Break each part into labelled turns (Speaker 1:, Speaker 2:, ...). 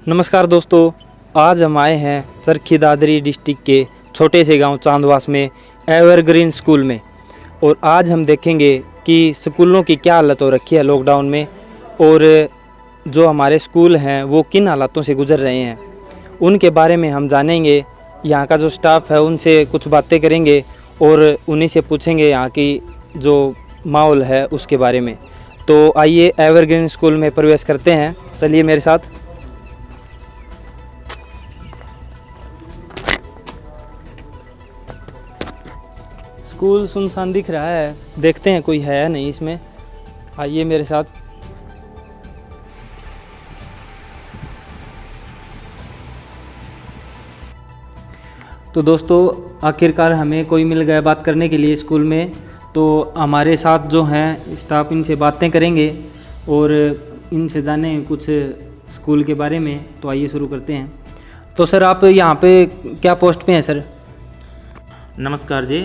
Speaker 1: नमस्कार दोस्तों, आज हम आए हैं चरखी दादरी डिस्ट्रिक्ट के छोटे से गांव चांदवास में एवरग्रीन स्कूल में। और आज हम देखेंगे कि स्कूलों की क्या हालत हो रखी है लॉकडाउन में, और जो हमारे स्कूल हैं वो किन हालातों से गुजर रहे हैं उनके बारे में हम जानेंगे। यहाँ का जो स्टाफ है उनसे कुछ बातें करेंगे और उन्हीं से पूछेंगे यहाँ की जो माहौल है उसके बारे में। तो आइए एवरग्रीन स्कूल में प्रवेश करते हैं, चलिए मेरे साथ। स्कूल सुनसान दिख रहा है, देखते हैं कोई है नहीं इसमें। आइए मेरे साथ। तो दोस्तों, आखिरकार हमें कोई मिल गया बात करने के लिए स्कूल में। तो हमारे साथ जो हैं स्टाफ, इनसे बातें करेंगे और इनसे जाने कुछ स्कूल के बारे में। तो आइए शुरू करते हैं। तो सर, आप यहाँ पे क्या पोस्ट पे हैं सर?
Speaker 2: नमस्कार जी,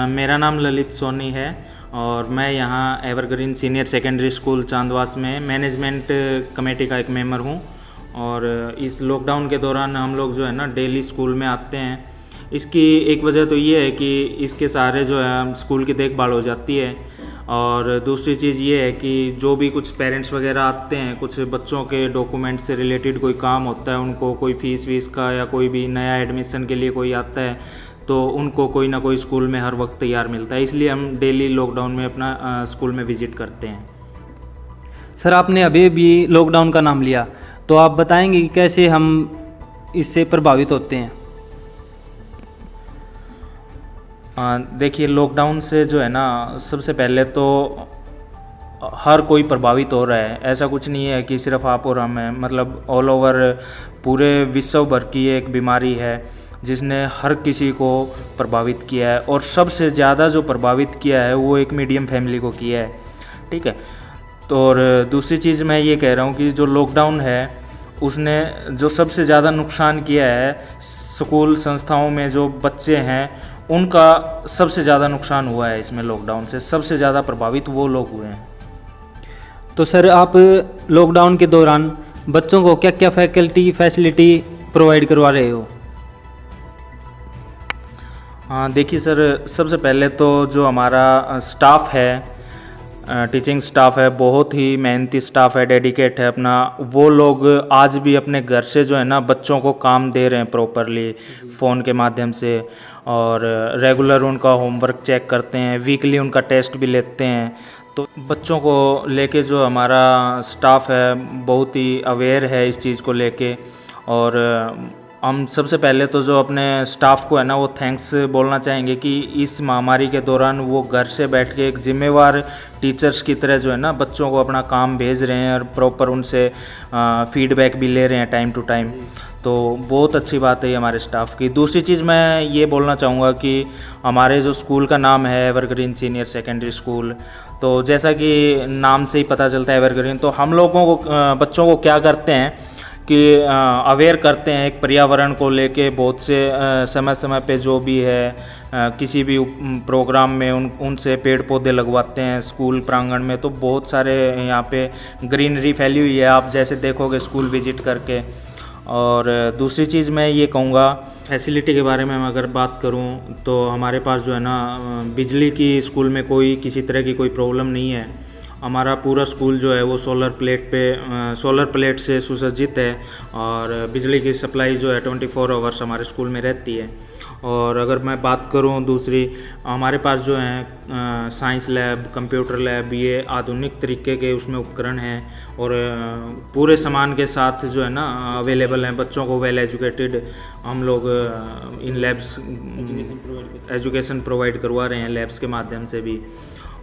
Speaker 2: मेरा नाम ललित सोनी है और मैं यहाँ एवरग्रीन सीनियर सेकेंडरी स्कूल चांदवास में मैनेजमेंट कमेटी का एक मेंबर हूँ। और इस लॉकडाउन के दौरान हम लोग जो है ना डेली स्कूल में आते हैं। इसकी एक वजह तो ये है कि इसके सहारे जो है स्कूल की देखभाल हो जाती है, और दूसरी चीज़ ये है कि जो भी कुछ पेरेंट्स वगैरह आते हैं, कुछ बच्चों के डॉक्यूमेंट से रिलेटेड कोई काम होता है, उनको कोई फ़ीस वीस का या कोई भी नया एडमिशन के लिए कोई आता है, तो उनको कोई ना कोई स्कूल में हर वक्त तैयार मिलता है। इसलिए हम डेली लॉकडाउन में अपना स्कूल में विज़िट करते हैं।
Speaker 1: सर, आपने अभी भी लॉकडाउन का नाम लिया, तो आप बताएंगे कि कैसे हम इससे प्रभावित होते हैं?
Speaker 2: देखिए, लॉकडाउन से जो है ना सबसे पहले तो हर कोई प्रभावित हो रहा है। ऐसा कुछ नहीं है कि सिर्फ आप और हम हैं, मतलब ऑल ओवर पूरे विश्व भर की एक बीमारी है जिसने हर किसी को प्रभावित किया है। और सबसे ज़्यादा जो प्रभावित किया है वो एक मीडियम फैमिली को किया है, ठीक है। तो और दूसरी चीज़ मैं ये कह रहा हूँ कि जो लॉकडाउन है उसने जो सबसे ज़्यादा नुकसान किया है, स्कूल संस्थाओं में जो बच्चे हैं उनका सबसे ज़्यादा नुकसान हुआ है। इसमें लॉकडाउन से सबसे ज़्यादा प्रभावित वो लोग हुए हैं।
Speaker 1: तो सर, आप लॉकडाउन के दौरान बच्चों को क्या क्या फैसिलिटी प्रोवाइड करवा रहे हो?
Speaker 2: हाँ, देखिए सर, सबसे पहले तो जो हमारा स्टाफ है, टीचिंग स्टाफ है, बहुत ही मेहनती स्टाफ है, डेडिकेट है अपना। वो लोग आज भी अपने घर से जो है ना बच्चों को काम दे रहे हैं प्रॉपरली फ़ोन के माध्यम से, और रेगुलर उनका होमवर्क चेक करते हैं, वीकली उनका टेस्ट भी लेते हैं। तो बच्चों को लेके जो हमारा स्टाफ है बहुत ही अवेयर है इस चीज़ को लेके। और हम सबसे पहले तो जो अपने स्टाफ को है ना वो थैंक्स बोलना चाहेंगे कि इस महामारी के दौरान वो घर से बैठ के एक जिम्मेवार टीचर्स की तरह जो है ना बच्चों को अपना काम भेज रहे हैं और प्रॉपर उनसे फीडबैक भी ले रहे हैं टाइम टू टाइम। तो बहुत अच्छी बात है ये हमारे स्टाफ की। दूसरी चीज़ मैं ये बोलना चाहूँगा कि हमारे जो स्कूल का नाम है एवरग्रीन सीनियर सेकेंडरी स्कूल, तो जैसा कि नाम से ही पता चलता है एवरग्रीन, तो हम लोगों को बच्चों को क्या करते हैं कि अवेयर करते हैं एक पर्यावरण को लेके। बहुत से समय समय पे जो भी है किसी भी प्रोग्राम में उनसे पेड़ पौधे लगवाते हैं स्कूल प्रांगण में। तो बहुत सारे यहाँ पे ग्रीनरी फैली हुई है, आप जैसे देखोगे स्कूल विजिट करके। और दूसरी चीज़ मैं ये कहूँगा, फैसिलिटी के बारे में मैं अगर बात करूँ तो हमारे पास जो है ना बिजली की स्कूल में कोई किसी तरह की कोई प्रॉब्लम नहीं है। हमारा पूरा स्कूल जो है वो सोलर प्लेट से सुसज्जित है, और बिजली की सप्लाई जो है 24 आवर्स हमारे स्कूल में रहती है। और अगर मैं बात करूं दूसरी, हमारे पास जो है साइंस लैब, कंप्यूटर लैब, ये आधुनिक तरीके के उसमें उपकरण हैं और पूरे सामान के साथ जो है ना अवेलेबल हैं। बच्चों को वेल एजुकेटेड हम लोग इन लैब्स एजुकेशन प्रोवाइड करवा रहे हैं लैब्स के माध्यम से भी।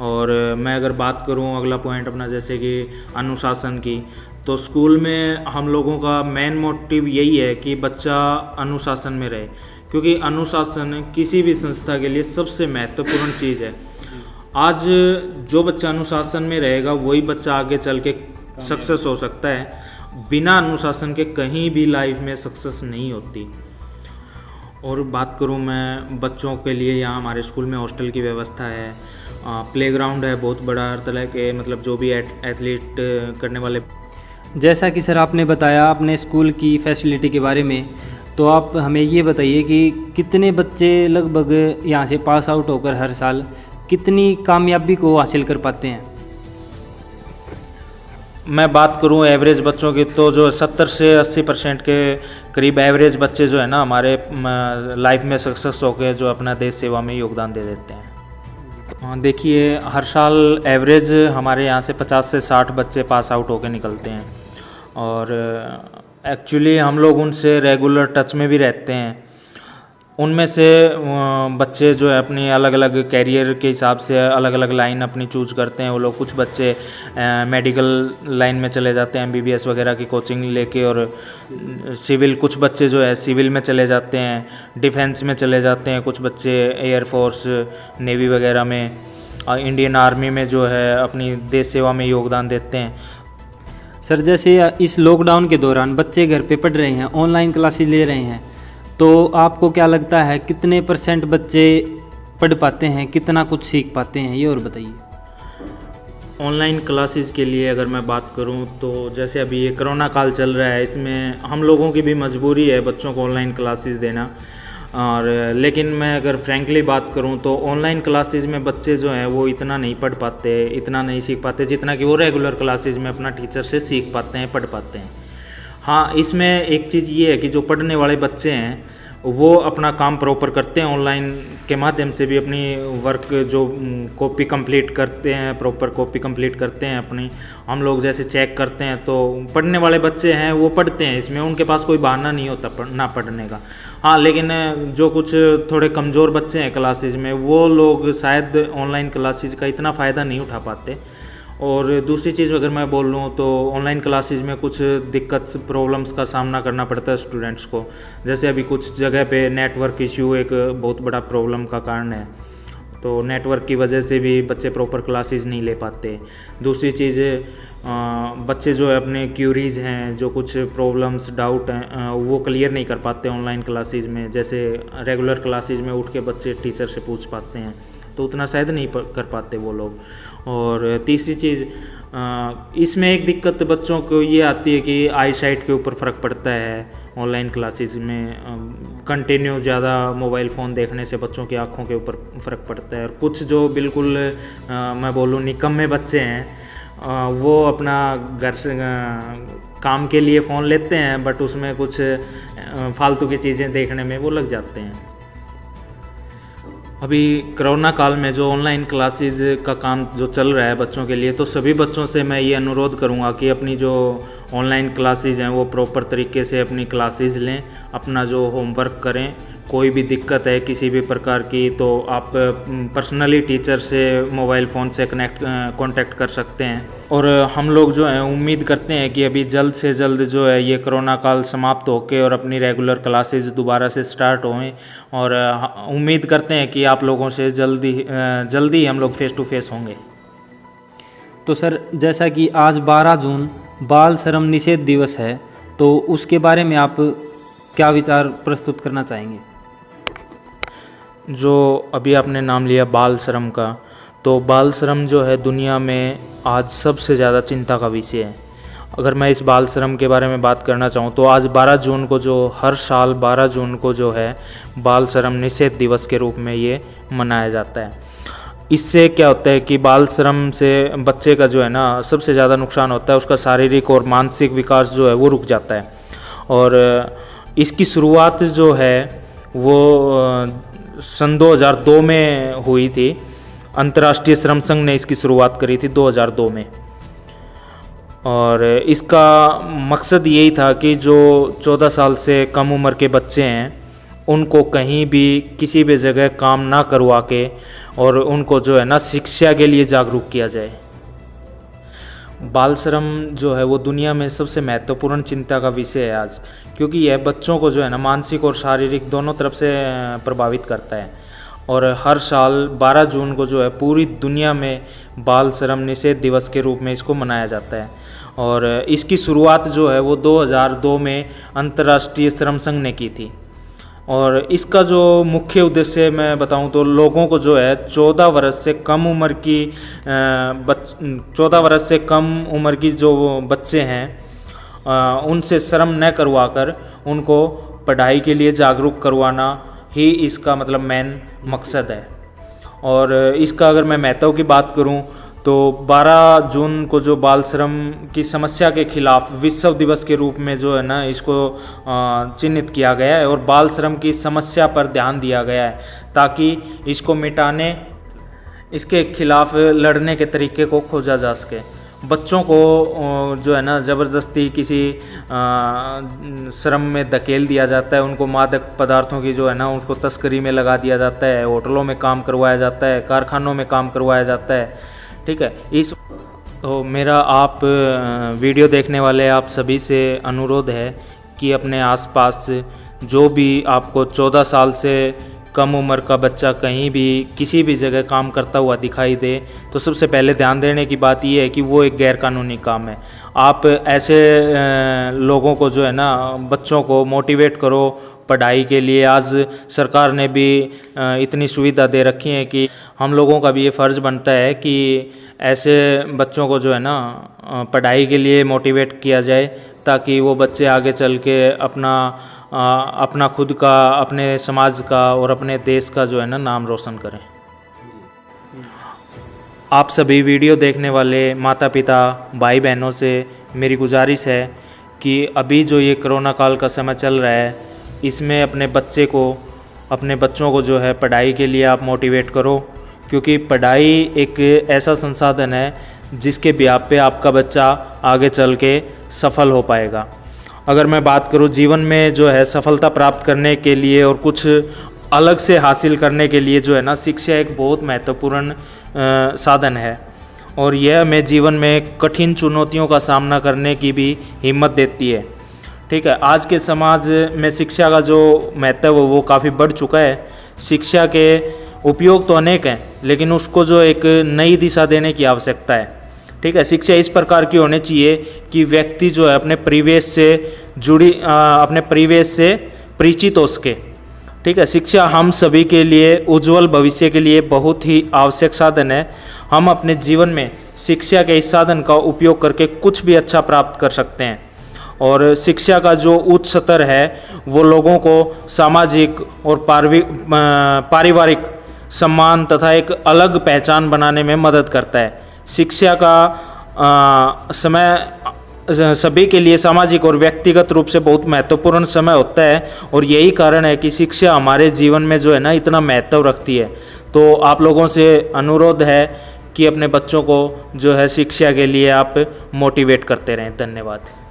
Speaker 2: और मैं अगर बात करूं अगला पॉइंट अपना, जैसे कि अनुशासन की, तो स्कूल में हम लोगों का मेन मोटिव यही है कि बच्चा अनुशासन में रहे, क्योंकि अनुशासन किसी भी संस्था के लिए सबसे महत्वपूर्ण चीज़ है। आज जो बच्चा अनुशासन में रहेगा वही बच्चा आगे चल के सक्सेस हो सकता है। बिना अनुशासन के कहीं भी लाइफ में सक्सेस नहीं होती। और बात करूं मैं बच्चों के लिए, यहाँ हमारे स्कूल में हॉस्टल की व्यवस्था है, प्लेग्राउंड है बहुत बड़ा, हर तरह के मतलब जो भी एथलीट करने वाले
Speaker 1: जैसा कि सर आपने बताया अपने स्कूल की फैसिलिटी के बारे में, तो आप हमें ये बताइए कि कितने बच्चे लगभग यहाँ से पास आउट होकर हर साल कितनी कामयाबी को हासिल कर पाते हैं?
Speaker 2: मैं बात करूं एवरेज बच्चों की, तो जो 70 से 80% के करीब एवरेज बच्चे जो है ना हमारे लाइफ में सक्सेस होकर जो अपना देश सेवा में योगदान दे देते हैं। देखिए, हर साल एवरेज हमारे यहाँ से 50 से 60 बच्चे पास आउट होकर निकलते हैं, और एक्चुअली हम लोग उनसे रेगुलर टच में भी रहते हैं। उनमें से बच्चे जो है अपनी अलग अलग कैरियर के हिसाब से अलग अलग लाइन अपनी चूज करते हैं। वो लोग, कुछ बच्चे मेडिकल लाइन में चले जाते हैं MBBS वगैरह की कोचिंग लेके, और सिविल, कुछ बच्चे जो है सिविल में चले जाते हैं, डिफेंस में चले जाते हैं, कुछ बच्चे एयरफोर्स नेवी वगैरह में, इंडियन आर्मी में जो है अपनी देश सेवा में योगदान देते हैं।
Speaker 1: सर, जैसे इस लॉकडाउन के दौरान बच्चे घर पे पढ़ रहे हैं, ऑनलाइन क्लासेस ले रहे हैं, तो आपको क्या लगता है कितने % बच्चे पढ़ पाते हैं, कितना कुछ सीख पाते हैं, ये और बताइए।
Speaker 2: ऑनलाइन क्लासेस के लिए अगर मैं बात करूं तो जैसे अभी ये कोरोना काल चल रहा है, इसमें हम लोगों की भी मजबूरी है बच्चों को ऑनलाइन क्लासेस देना। और लेकिन मैं अगर फ्रैंकली बात करूं तो ऑनलाइन क्लासेस में बच्चे जो हैं वो इतना नहीं पढ़ पाते, इतना नहीं सीख पाते जितना कि वो रेगुलर क्लासेस में अपना टीचर से सीख पाते हैं, पढ़ पाते हैं। हाँ, इसमें एक चीज़ ये है कि जो पढ़ने वाले बच्चे हैं वो अपना काम प्रॉपर करते हैं, ऑनलाइन के माध्यम से भी अपनी वर्क जो कॉपी कंप्लीट करते हैं, प्रॉपर कॉपी कंप्लीट करते हैं अपनी। हम लोग जैसे चेक करते हैं तो पढ़ने वाले बच्चे हैं वो पढ़ते हैं, इसमें उनके पास कोई बहाना नहीं होता ना पढ़ने का। हाँ, लेकिन जो कुछ थोड़े कमज़ोर बच्चे हैं क्लासेज में, वो लोग शायद ऑनलाइन क्लासेज का इतना फ़ायदा नहीं उठा पाते। और दूसरी चीज़ अगर मैं बोल लूँ तो ऑनलाइन क्लासेज में कुछ दिक्कत प्रॉब्लम्स का सामना करना पड़ता है स्टूडेंट्स को। जैसे अभी कुछ जगह पे नेटवर्क इश्यू एक बहुत बड़ा प्रॉब्लम का कारण है, तो नेटवर्क की वजह से भी बच्चे प्रॉपर क्लासेज नहीं ले पाते। दूसरी चीज़, बच्चे जो है अपने क्यूरीज हैं, जो कुछ प्रॉब्लम्स डाउट हैं, वो क्लियर नहीं कर पाते ऑनलाइन क्लासेज में। जैसे रेगुलर क्लासेज में उठ के बच्चे टीचर से पूछ पाते हैं, तो उतना शायद नहीं कर पाते वो लोग। और तीसरी चीज़, इसमें एक दिक्कत बच्चों को ये आती है कि आई साइट के ऊपर फ़र्क पड़ता है ऑनलाइन क्लासेस में। कंटिन्यू ज़्यादा मोबाइल फ़ोन देखने से बच्चों की आँखों के ऊपर फ़र्क पड़ता है। और कुछ जो बिल्कुल मैं बोलूँ निकम्मे बच्चे हैं, वो अपना घर से काम के लिए फ़ोन लेते हैं, बट उसमें कुछ फालतू की चीज़ें देखने में वो लग जाते हैं। अभी कोरोना काल में जो ऑनलाइन क्लासेस का काम जो चल रहा है बच्चों के लिए, तो सभी बच्चों से मैं ये अनुरोध करूँगा कि अपनी जो ऑनलाइन क्लासेस हैं वो प्रॉपर तरीके से अपनी क्लासेस लें, अपना जो होमवर्क करें। कोई भी दिक्कत है किसी भी प्रकार की तो आप पर्सनली टीचर से मोबाइल फ़ोन से कांटेक्ट कर सकते हैं। और हम लोग जो हैं उम्मीद करते हैं कि अभी जल्द से जल्द जो है ये कोरोना काल समाप्त होके और अपनी रेगुलर क्लासेस दोबारा से स्टार्ट हों। और उम्मीद करते हैं कि आप लोगों से जल्दी हम लोग फेस टू फेस होंगे।
Speaker 1: तो सर, जैसा कि आज 12 जून बाल श्रम निषेध दिवस है, तो उसके बारे में आप क्या विचार प्रस्तुत करना चाहेंगे?
Speaker 2: जो अभी आपने नाम लिया बाल श्रम का, तो बाल श्रम जो है दुनिया में आज सबसे ज़्यादा चिंता का विषय है। अगर मैं इस बाल श्रम के बारे में बात करना चाहूँ तो आज 12 जून को जो हर साल 12 जून को जो है बाल श्रम निषेध दिवस के रूप में ये मनाया जाता है। इससे क्या होता है कि बाल श्रम से बच्चे का जो है ना सबसे ज़्यादा नुकसान होता है, उसका शारीरिक और मानसिक विकास जो है वो रुक जाता है। और इसकी शुरुआत जो है वो सन 2002 में हुई थी। अंतर्राष्ट्रीय श्रम संघ ने इसकी शुरुआत करी थी 2002 में। और इसका मकसद यही था कि जो 14 साल से कम उम्र के बच्चे हैं उनको कहीं भी किसी भी जगह काम ना करवा के और उनको जो है ना शिक्षा के लिए जागरूक किया जाए। बाल श्रम जो है वो दुनिया में सबसे महत्वपूर्ण चिंता का विषय है आज, क्योंकि यह बच्चों को जो है ना मानसिक और शारीरिक दोनों तरफ से प्रभावित करता है। और हर साल 12 जून को जो है पूरी दुनिया में बाल श्रम निषेध दिवस के रूप में इसको मनाया जाता है। और इसकी शुरुआत जो है वो 2002 में अंतर्राष्ट्रीय श्रम संघ ने की थी। और इसका जो मुख्य उद्देश्य मैं बताऊं तो लोगों को जो है 14 वर्ष से कम उम्र की 14 वर्ष से कम उम्र की जो बच्चे हैं उनसे श्रम न करवा कर उनको पढ़ाई के लिए जागरूक करवाना ही इसका मतलब मेन मकसद है। और इसका अगर मैं महत्व की बात करूं तो 12 जून को जो बाल श्रम की समस्या के खिलाफ विश्व दिवस के रूप में जो है ना इसको चिन्हित किया गया है और बाल श्रम की समस्या पर ध्यान दिया गया है ताकि इसको मिटाने, इसके खिलाफ लड़ने के तरीके को खोजा जा सके। बच्चों को जो है ना ज़बरदस्ती किसी श्रम में धकेल दिया जाता है, उनको मादक पदार्थों की जो है ना उनको तस्करी में लगा दिया जाता है, होटलों में काम करवाया जाता है, कारखानों में काम करवाया जाता है, ठीक है। तो मेरा आप वीडियो देखने वाले आप सभी से अनुरोध है कि अपने आसपास जो भी आपको 14 साल से कम उम्र का बच्चा कहीं भी किसी भी जगह काम करता हुआ दिखाई दे तो सबसे पहले ध्यान देने की बात यह है कि वो एक गैरकानूनी काम है। आप ऐसे लोगों को जो है ना बच्चों को मोटिवेट करो पढ़ाई के लिए। आज सरकार ने भी इतनी सुविधा दे रखी है कि हम लोगों का भी ये फ़र्ज़ बनता है कि ऐसे बच्चों को जो है ना पढ़ाई के लिए मोटिवेट किया जाए ताकि वो बच्चे आगे चल के अपना खुद का, अपने समाज का और अपने देश का जो है ना नाम रोशन करें। आप सभी वीडियो देखने वाले माता पिता भाई बहनों से मेरी गुजारिश है कि अभी जो ये कोरोना काल का समय चल रहा है इसमें अपने बच्चों को जो है पढ़ाई के लिए आप मोटिवेट करो, क्योंकि पढ़ाई एक ऐसा संसाधन है जिसके ब्याह पे आपका बच्चा आगे चल के सफल हो पाएगा। अगर मैं बात करूं जीवन में जो है सफलता प्राप्त करने के लिए और कुछ अलग से हासिल करने के लिए जो है ना शिक्षा एक बहुत महत्वपूर्ण साधन है और यह हमें जीवन में कठिन चुनौतियों का सामना करने की भी हिम्मत देती है, ठीक है। आज के समाज में शिक्षा का जो महत्व है वो काफ़ी बढ़ चुका है। शिक्षा के उपयोग तो अनेक हैं लेकिन उसको जो एक नई दिशा देने की आवश्यकता है, ठीक है। शिक्षा इस प्रकार की होनी चाहिए कि व्यक्ति जो है अपने परिवेश से परिचित हो सके, ठीक है। शिक्षा हम सभी के लिए उज्जवल भविष्य के लिए बहुत ही आवश्यक साधन है। हम अपने जीवन में शिक्षा के इस साधन का उपयोग करके कुछ भी अच्छा प्राप्त कर सकते हैं और शिक्षा का जो उच्च स्तर है वो लोगों को सामाजिक और पारिवारिक सम्मान तथा एक अलग पहचान बनाने में मदद करता है। शिक्षा का समय सभी के लिए सामाजिक और व्यक्तिगत रूप से बहुत महत्वपूर्ण समय होता है और यही कारण है कि शिक्षा हमारे जीवन में जो है ना इतना महत्व रखती है। तो आप लोगों से अनुरोध है कि अपने बच्चों को जो है शिक्षा के लिए आप मोटिवेट करते रहें। धन्यवाद।